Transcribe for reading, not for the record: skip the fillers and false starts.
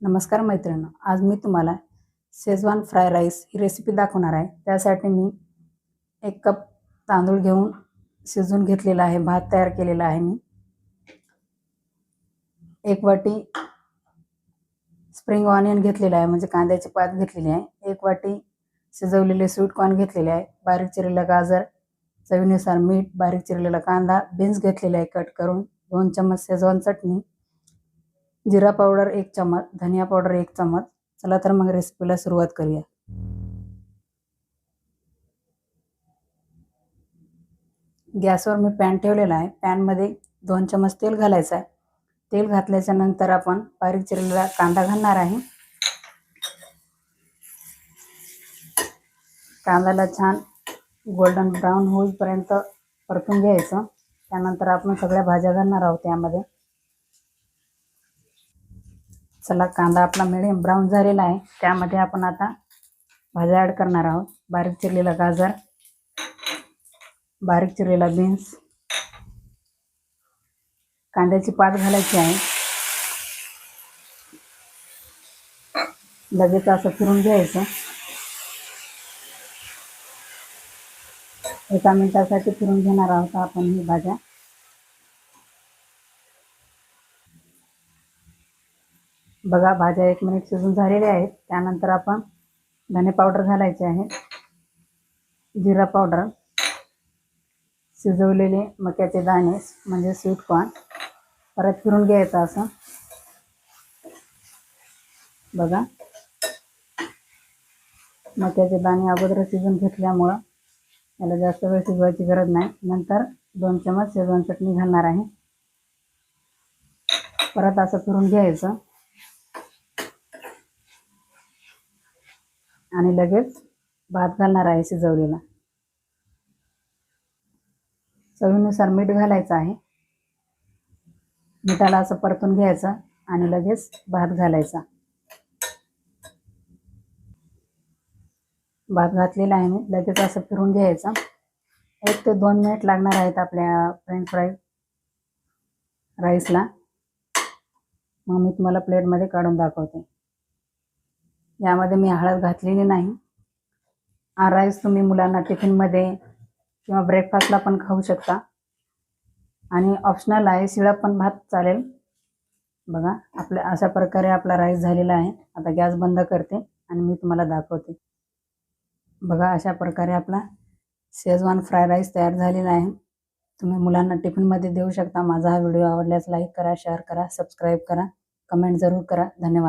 नमस्कार मैत्रिणी, आज मी तुम्हाला शेजवान फ्राय राईस ही रेसिपी दाखवणार आहे। त्यासाठी मी 1 कप तांदूळ घेऊन शिजवून घेतलेला आहे। भात तयार केलेला आहे मी। 1 वाटी स्प्रिंग ऑनियन घेतलेला आहे, म्हणजे कांद्याची पात घेतलेली आहे। 1 वाटी शिजवलेले स्वीट कॉर्न घेतलेले आहे। बारीक चिरलेला गाजर, चवीनुसार मीठ, बारीक चिरलेला कांदा, बीन्स घेतलेले आहे कट करून, 2 चम्मच शेजवान चटणी, जीरा पावडर 1 चम्मच, धनिया पावडर 1 चम्मच। चला तर मग रेसिपीला सुरुवात करूया। गॅसवर मी पॅन ठेवलेला आहे। पॅन मध्ये 2 चम्मच तेल घालायचं आहे। तेल घातल्याच्या नंतर आपण बारीक चिरलेला कांदा घालणार आहे। कांद्याला छान गोल्डन ब्राउन होईपर्यंत परतून घ्यायचं। त्यानंतर आपण सगळ्या भाज्या घालणार आहोत यामध्ये। चला, कांदा आपला मीडियम ब्राउन झालेला आहे। त्यामध्ये आपण आता भाज्या ॲड करणार आहोत। बारीक चिरलेला गाजर, बारीक चिरलेला बीन्स, कांद्याची पात घालायची आहे। लगेच असं फिरून घ्यायचं। 1 मिनिटासाठी फिरून घेणार आहोत आपण ही भाज्या। बघा, भाज्या 1 मिनिट शिजून झालेल्या आहेत। त्यानंतर आपण धने पावडर घालायचे आहे, जीरा पावडर, शिजवलेले मक्याचे दाणे म्हणजे स्वीट कॉर्न, परत फिरून घ्यायचं असं। बघा, मक्याचे दाणे अगोदर शिजून घेतल्यामुळं याला जास्त वेळ शिजवायची गरज नाही। नंतर 2 चम्मच शेजवान चटणी घालणार आहे। परत असं फिरून घ्यायचं आणि लगेच भात घालणार आहे शिजवलेला। चवीनुसार मीठ घालायचं आहे। मिठाला असं परतून घ्यायचं आणि लगेच भात घालायचा। भात घातलेला आहे मी, लगेच असं फिरून घ्यायचं। 1 ते 2 मिनिट लागणार आहेत आपल्या फ्रेंच फ्राय राईसला। मग मी तुम्हाला प्लेटमध्ये काढून दाखवते। यामध्ये मी हळद घातलेली नाही। हा राईस तुम्ही मुलांना टिफिनमध्ये किंवा ब्रेकफास्टला पण खाऊ शकता आणि ऑप्शनल आहे, शिळा पण भात चालेल। बघा, आपल्या अशा प्रकारे आपला राईस झालेला आहे। आता गॅस बंद करते आणि मी तुम्हाला दाखवते। बघा, अशा प्रकारे आपला शेजवान फ्राय राईस तयार झालेला आहे। तुम्ही मुलांना टिफिनमध्ये देऊ शकता। माझा हा व्हिडिओ आवडल्यास लाईक करा, शेअर करा, सबस्क्राईब करा, कमेंट जरूर करा। धन्यवाद।